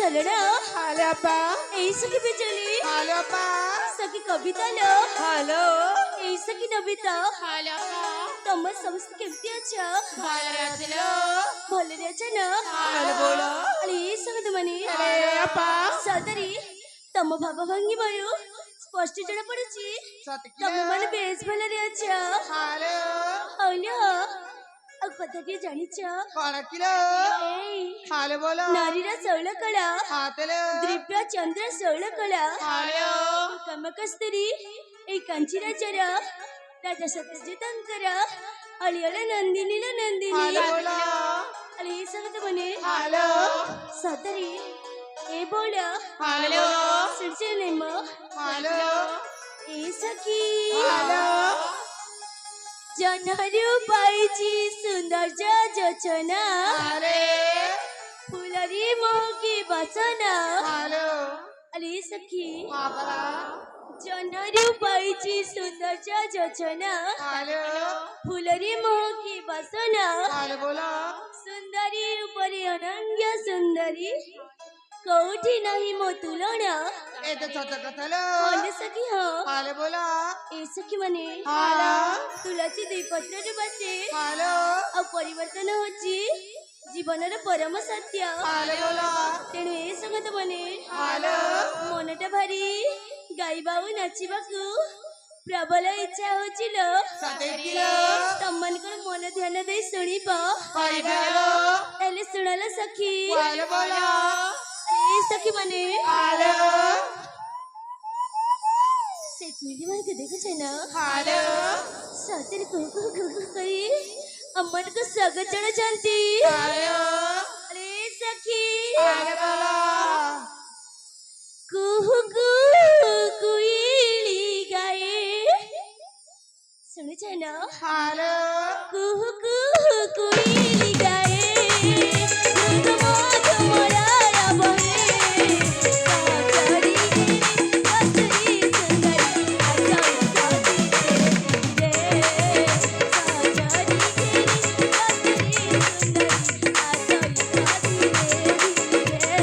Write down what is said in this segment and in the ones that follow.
चलो ना హలో అబ్బా ऐसा की चली హలో అబ్బా सखी कविता लो హలో ऐसा की नबिता హలో तम समस्त केमती अच्छा హలో भले अच्छा ना హలో బోలో अरे संगत मनी అరే అబ్బా सदरी तम बाबा भंगी भयो स्पष्ट जणा पडुची సతికిలో तम मन बेस भले रे अच्छा హలో औल्यो अब पता के जानिच కొనకిలో ए హలో బోలో नारीरा सवळ कळा హాతలో द्रिव्या चंद्र सवळ कळा హలో कमकस्तरी ए कांचीराजर राजा सत्यजितंकर अलियला नंदिनीला नंदिनी హలో బోలో अली सांगत म्हणे హలో सदरी ए बोल హలో सुरचे नेम హలో ए सखी హలో जनहरू पाइची सुंदर जोचना అరే फुलरी मोकी बचना హలో अली सखी పాపరా जनहरू पाइची सुंदर जोचना హలో फुलरी मोकी बसना హలో బోలో सुंदरी उपरी अनंग्य सुंदरी कौठी नहीं मो तुलना এত ছোট কথালো बोले सखी हो హలో బోలో ए सखी मने హలో तुलसी दुई पत्र बसे హలో ଆଉ ପରିବର୍ତ୍ତନ ହଉଛି ଜୀବନର ପରମ ସତ୍ୟ హలో బోలో ତେଣୁ ଏ ସଙ୍ଗତ ମାନେ హలో ମନଟା ଭାରି ଗାଇବା ଆଉ ନାଚିବାକୁ ପ୍ରବଳ ଇଚ୍ଛା ହଉଛି ଲୋ సతికిలో ତମମାନଙ୍କର ମନ ଧ୍ୟାନ ଦେଇ ଶୁଣିବ హలో ହେଲେ ଶୁଣଲ ସଖୀ హలో బోలో ଏ ସଖୀ ମାନେ హలో ସେ କୁଇଲି ମାନଙ୍କୁ ଦେଖୁଛ ନା హలో ସତରେ କୁହୁ କୁହୁ କୁହୁ କୁହୁ କରି ଆମମାନଙ୍କୁ ସ୍ୱାଗତ ଜଣାଉଛନ୍ତି హలో ଆରେ ସଖୀ హలో బోలో କୁହୁ କୁହୁ କୁଇଲି ଗାଏ ଶୁଣିଛ ନା హలో କୁହୁ କୁହୁ କୁଇଲି ଗାଏ ମୃଦୁ ମଧୁ ମରାଳ ବହେ ସଜରି ଗିରି କଚରି ସୁନ୍ଦରୀ ଆସଇ ସାଥି ରେ ସଜରି ଗିରି କଚରି ସୁନ୍ଦରୀ ଆସଇ ସାଥି ରେ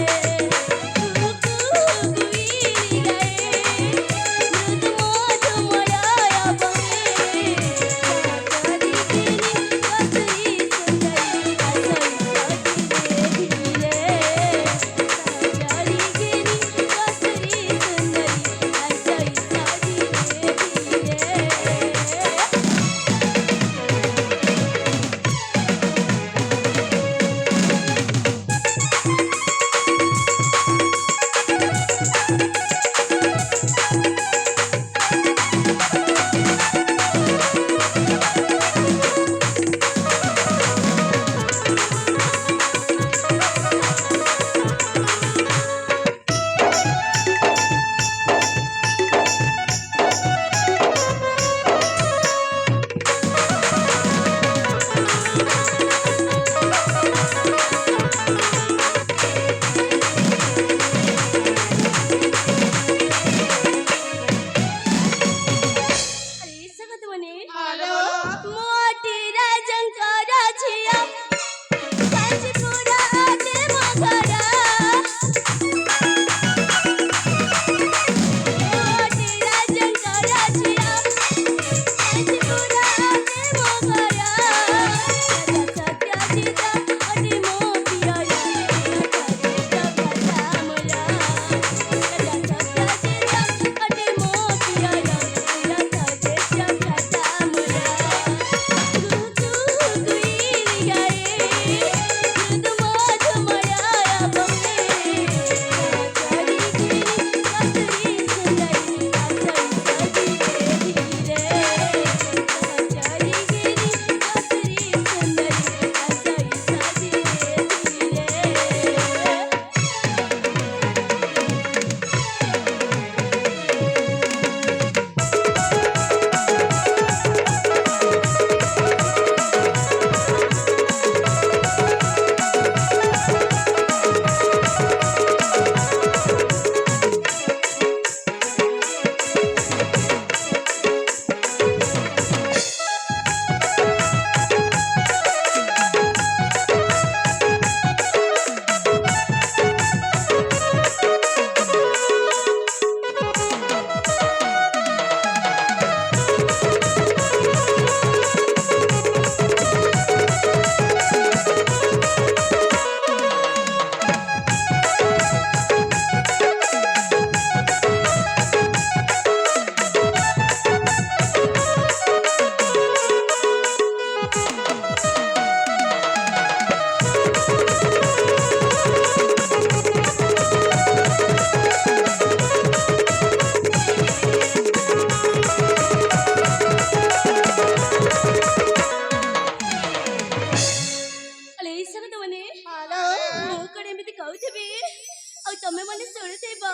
ତମେ ମାନେ ଶୁଣୁଥିବ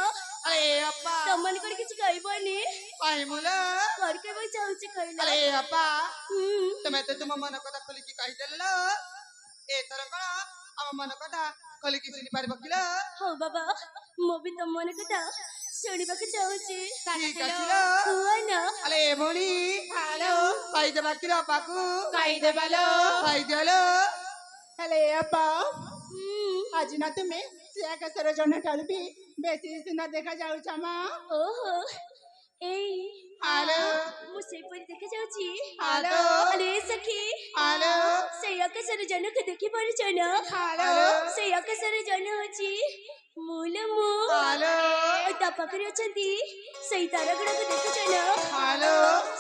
अरे अप्पा ତମମାନଙ୍କର କିଛି କହିବନି पाई मुला କଣ କହିବାକୁ ଚାହୁଁଛି କହିଲ अरे अप्पा ହୁଁ तुम्हें तो तुम मन कथा खोलिकी कहीदेल एथर कण आम मन कथा खोलिकी शुणी पार किल ହଉ ବାବା ମୁଁ ବି ତମମାନଙ୍କ କଥା ଶୁଣିବାକୁ ଚାହୁଁଛି ठीक अछि କୁହ ନା अरे भणी हेलो कहीदेबा किल अप्पाकू कहीदेबालो कहीदेलो हेले अप्पा ହୁଁ आज ना तुम्हें सिया कसर जन ठारू भी बेसी सुंदर देखा जाउछ मा ଓହୋ ଏଇ हेलो ମୁଁ ସେଇପରି ଦେଖାଯାଉଛି हेलो ଆରେ ସଖୀ हेलो ସେଇ ଆକାଶରେ ଜହ୍ନକୁ ଦେଖି ପାରୁଛ ନା हेलो ସେଇ ଆକାଶରେ ଜହ୍ନ ହଉଛି ମୁଁ हेलो ଆଉ ତା ପାଖରେ ଅଛନ୍ତି ସେଇ ତାରା ଗୁଡାକୁ ଦେଖୁଛ ନା हेलो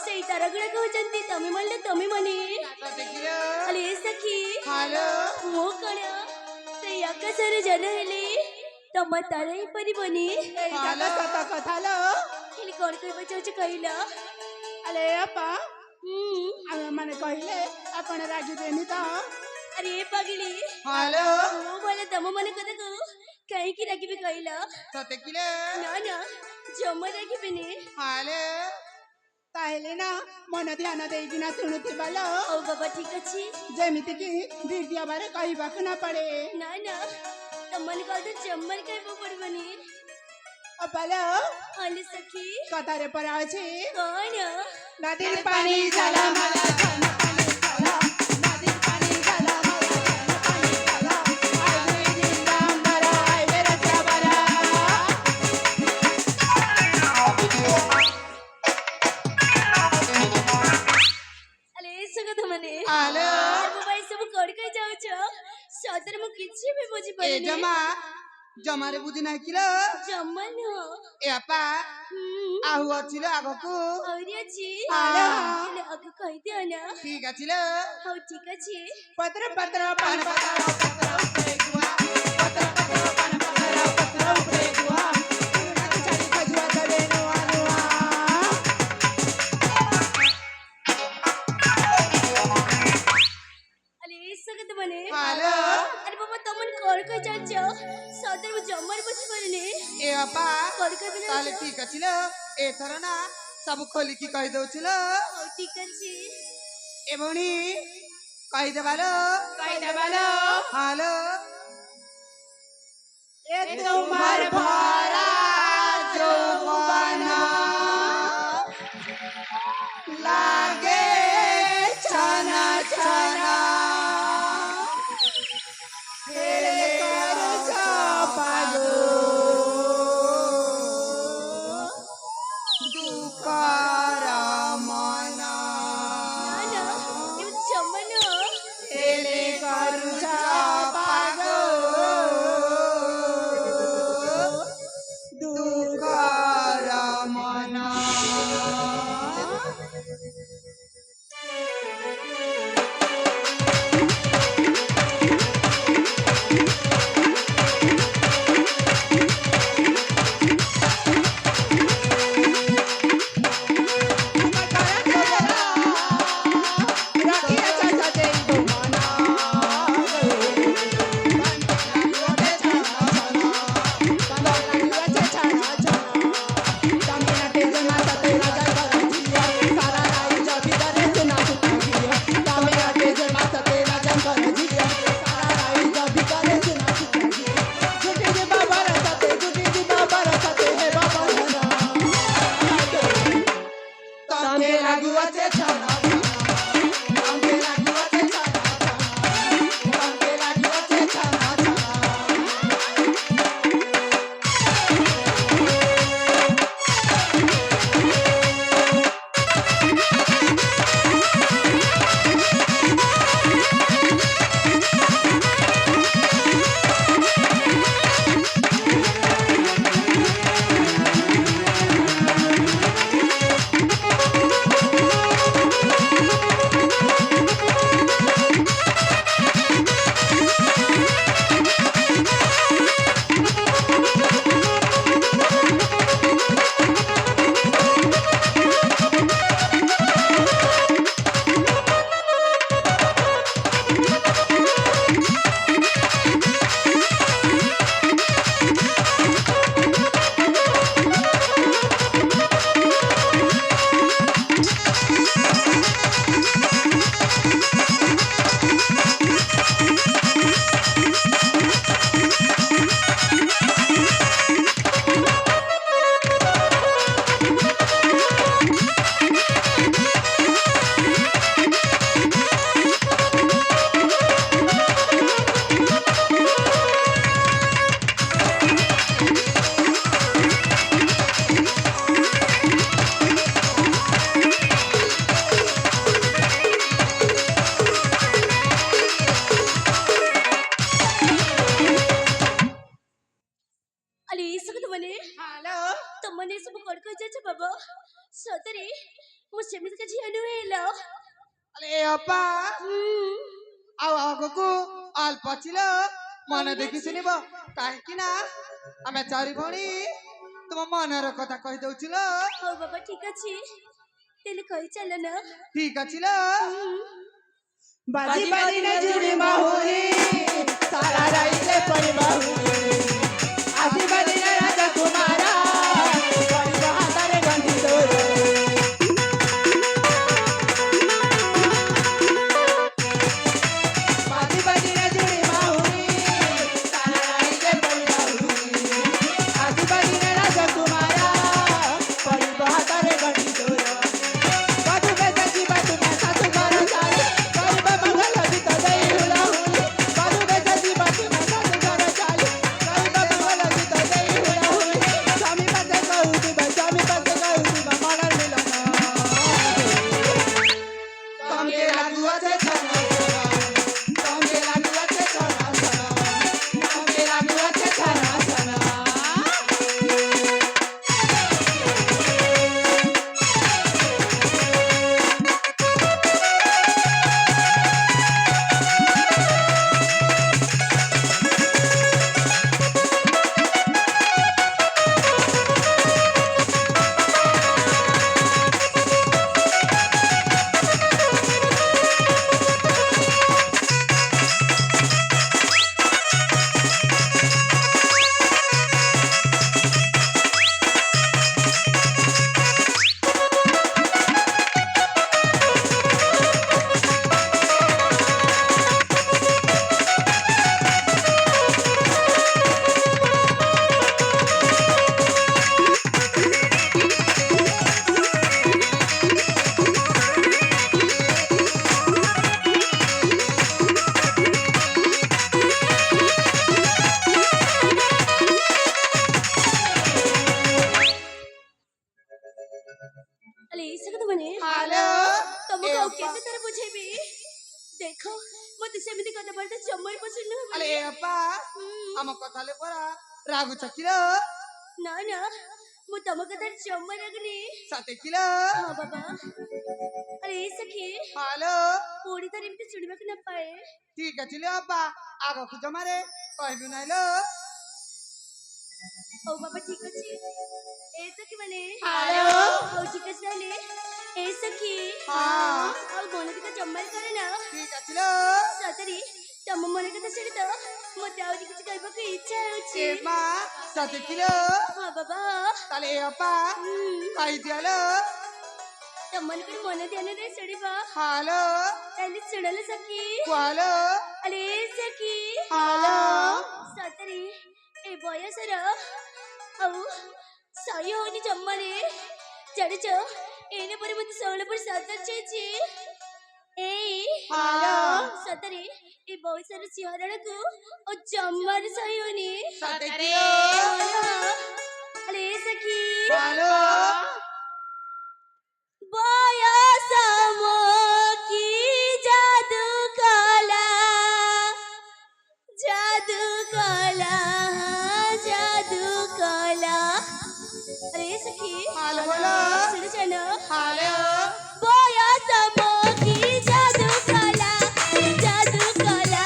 ସେଇ ତାରା ଗୁଡାକ ହଉଛନ୍ତି ତମେ ମାନେ देखिल ଆରେ ସଖୀ हेलो ମୁଁ କଣ ସେଇ ଆକାଶରେ ଜହ୍ନ ହେଲେ ତମ ତାରା ହେଇପାରିବନି एटा तो सत कथा लो ହେଲେ କଣ କହିବାକୁ ଚାହୁଁଛ କହିଲ अरे अप्पा ହୁଁ आमे माने कहिले आपण रागी देनी तो ଆରେ ପାଗିଳି हेलो ମୁଁ ଭଲ ତମ ମାନ କଥାକୁ କାହିଁକି ରାଗିବି କହିଲ तो देखिल ନା ନା ଜମା ରାଗିବିନି हेलो ताहेले ना मन ध्यान देइकिना सुनुथिबालो ହଉ ବାବା ଠିକ ଅଛି जेमिति कि दीर्घ बारे कहिबाक ना पड़े ନା ନା ତମମାନଙ୍କ କଥା ଜମାରେ କହିବାକୁ ପଡିବନି अप्पालो ହଲେ ସଖୀ कथारे पर अछि କଣ नदी पानी झाला मला छान पाणी झाला नदी पाणी झाला मला छान पाणी झाला आजरी दिंडांबरा आयवेरच्या बरा ଆରେ ସୁଗଧ ମାନେ हेलो ମୋ ଭାଇ ସବୁ କଣ କହି ଯାଉଛ ସତରେ ମୁଁ କିଛି ବି ए ବୁଝିପାରୁନି जमा जमारे बुझी ना किल ଜମା ନୁହଁ ए अपा ହୁଁ आहु अछि आगकू ଆହୁରି ଅଛି हेलो ହେଲେ ଆଗ କହିଦିଅ ନା ठीक अछि ହଉ ଠିକ ଅଛି पत्र पत्र पान पत्र पत्र उपरे गुआ पत्र पत्र पान पत्र पत्र उपरे गुआ पुराण चाली खजुआ करे नुआ नुआ ଆରେ ସୁଗଧ ମାନେ हेलो ଆରେ ବାବା ତମମାନେ କଣ କହି ଯାଉଛ ସତରେ ମୁଁ ଜମାରେ ବୁଝିପାରୁନି ए अपा କଣ କହିବି ताले ଯାଉଛ ठीक अछि ए थर ना सब खोलिकी कहि दउछिल ହଉ ଠିକ ଅଛି ए भणी कहि देबालो कहीदेबालो हेलो ए तुम्हार भरा जौवना लागे छना छना हेले कर पागो दुकार मना ନା ନା ଏମିତି ଜମା ନୁହଁ हेले कर पागो दुख दुकार मना अरे सगळं म्हणे हॅलो ତମମାନେ ସବୁ କଣ କହିଯାଉଛ ବାବା ସତରେ ମୁଁ ସେମିତିକା ଝିଅ ନୁହେଁ ଲୋ ଆରେ ଅପା ଆଉ ଆଗକୁ ଅଳ୍ପ ছিল ମନ ଦେଖି ଶୁଣିବ କାହିଁକି ନା ଆମେ ଚାରି ଭଉଣୀ ତୁମ ମନର କଥା କହିଦଉଛୁ ଲୋ। ହଉ ବାବା ଠିକ ଅଛି ତେଲେ କହି ଚାଲ ନା ଠିକ ଅଛି ଲୋ। बाजी बाजी ने जुड़ी माहुरी सारा राइले पड़ी बाहुरी आजी बाजी ने राजा कुमारा पड़ी बहादुर गंधी तोर बाजी बाजी ने जुड़ी माहुरी सारा राइले पड़ी बाहुरी आजी बाजी ने राजा कुमारा पड़ी बहादुर गंधी तोर बाजू में सजी बाजू में सासू घर चाले अरे सगळं म्हणे ହ୍ୟାଲୋ ତମକୁ ଆଉ କେତେ ଥର ବୁଝେଇବି ଦେଖ ମତେ ସେମିତି କଥାବାର୍ତ୍ତା ଜମାରୁ ପସନ୍ଦ ଆରେ ନୁହେଁ ଅପା ଆମ କଥା ହେଲେ ପରା ରାଗୁଛ କିଲୋ ନା ନା ମୁଁ ତମ କଥା ଜମା ରାଗୁନି ସତେ କିଲୋ। ହଁ ବାବା अरे सखी ହ୍ୟାଲୋ ପୁଣି ଥର ଏମିତି ଶୁଣିବାକୁ ନ ପାଏ ଠିକ ଅଛି ଲୋ ଅପା ଆଗକୁ ଜମାରେ କହିବୁ ନାହିଁ ଲୋ। ହଉ ବାବା ଠିକ ଅଛି ଏ ସଖୀ ମାନେ ହ୍ୟାଲୋ ହଉ ଠିକ ଅଛି ତାହେଲେ ଏ ସଖୀ ହଁ ଆଉ ମନ କଥା ଜମାରୁ କରେ ନା ଠିକ ଅଛି ଲୋ। ସତରେ ତମ ମନ କଥା ଶୁଣି ତ ମତେ ଆହୁରି କିଛି କହିବାକୁ ଇଚ୍ଛା ହଉଛି ଏ ମା ସତେ କିଲୋ ହଁ ବାବା ତାହେଲେ ଏ ଅପା କହିଦିଅ ଲୋ। ତମମାନଙ୍କର ମନ ଧ୍ୟାନରେ ଶୁଣିବ ହ୍ୟାଲୋ ତାହେଲେ ଶୁଣଲ ସଖୀ କୁହାଲୋ अरे सखी ହ୍ୟାଲୋ ସତରେ ଏ ବୟସର ଆଉ ସହି ହଉନି ଜମାରେ ଜାଣିଛ ଏଇନେ ପରେ ମତେ 16 ବର୍ଷ ସରିଯାଇଛି ଏଇ ହ୍ୟାଲୋ ସତରେ ଏ ବୟସର ସିଂହରଣକୁ ଆଉ ଜମାରେ ସହି ହଉନି ସତେ କିଲୋ अरे सखी ହ୍ୟାଲୋ बयस की जादू कला जादू कला अरे सखी हॅलो बोला सुनो ना हॅलो बयस की जादू कला जादू कला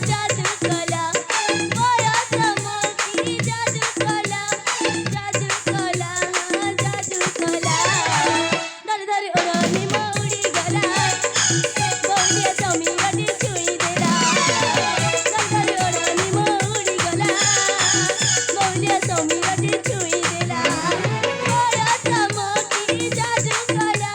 जादू कला बयस की जादू कला जादू कला जादू कला धर धर ओरानी मौड़ी गला बोलिया तमी गटी छुई देला धर धर ओरानी मौड़ी गला बोलिया तमी गटी छुई देला बयस की जादू कला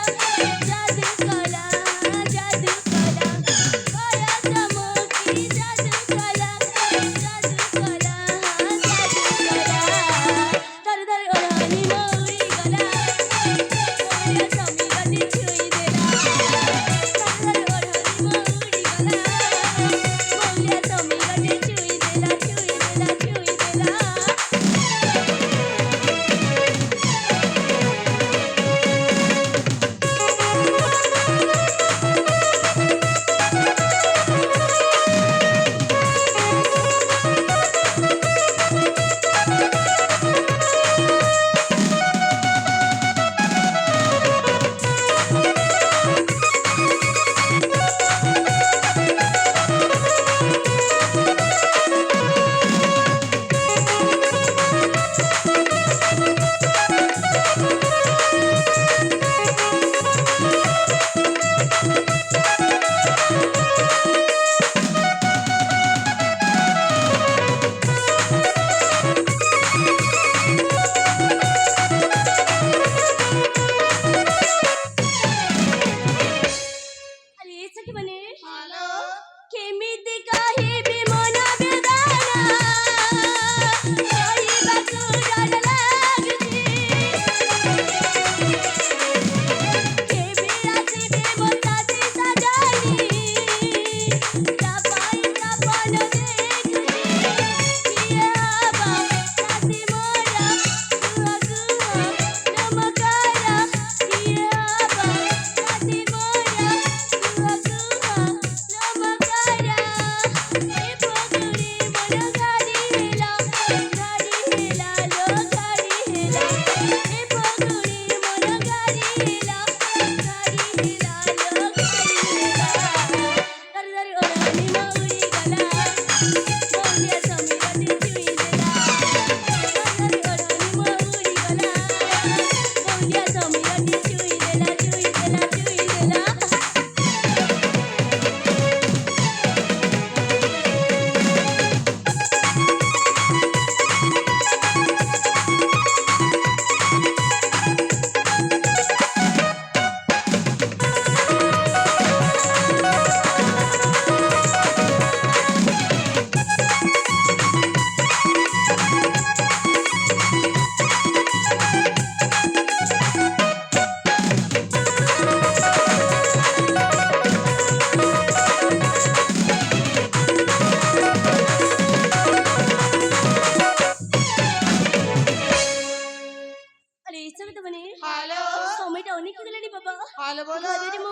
ଅନେକ ଗଲାଣି ବାବା। ହାଲୋ ବୋଲ ଘରରେ ମୋ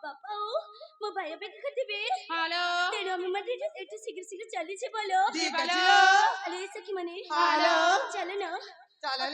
ବାପା ଆଉ ମୋ ଭାଇ ଅପେକ୍ଷା ଥିବେ। ହାଲୋ ତେଣୁ ଆମେ ମାନେ ଏଠି ଶୀଘ୍ର ଶୀଘ୍ର ଚାଲିଛେ ବୋଲ। ଠିକ ହାଲୋ ଅଛି ଆରେ ସଖୀ ମାନେ ହାଲୋ ଚାଲ ନା। ଚାଲ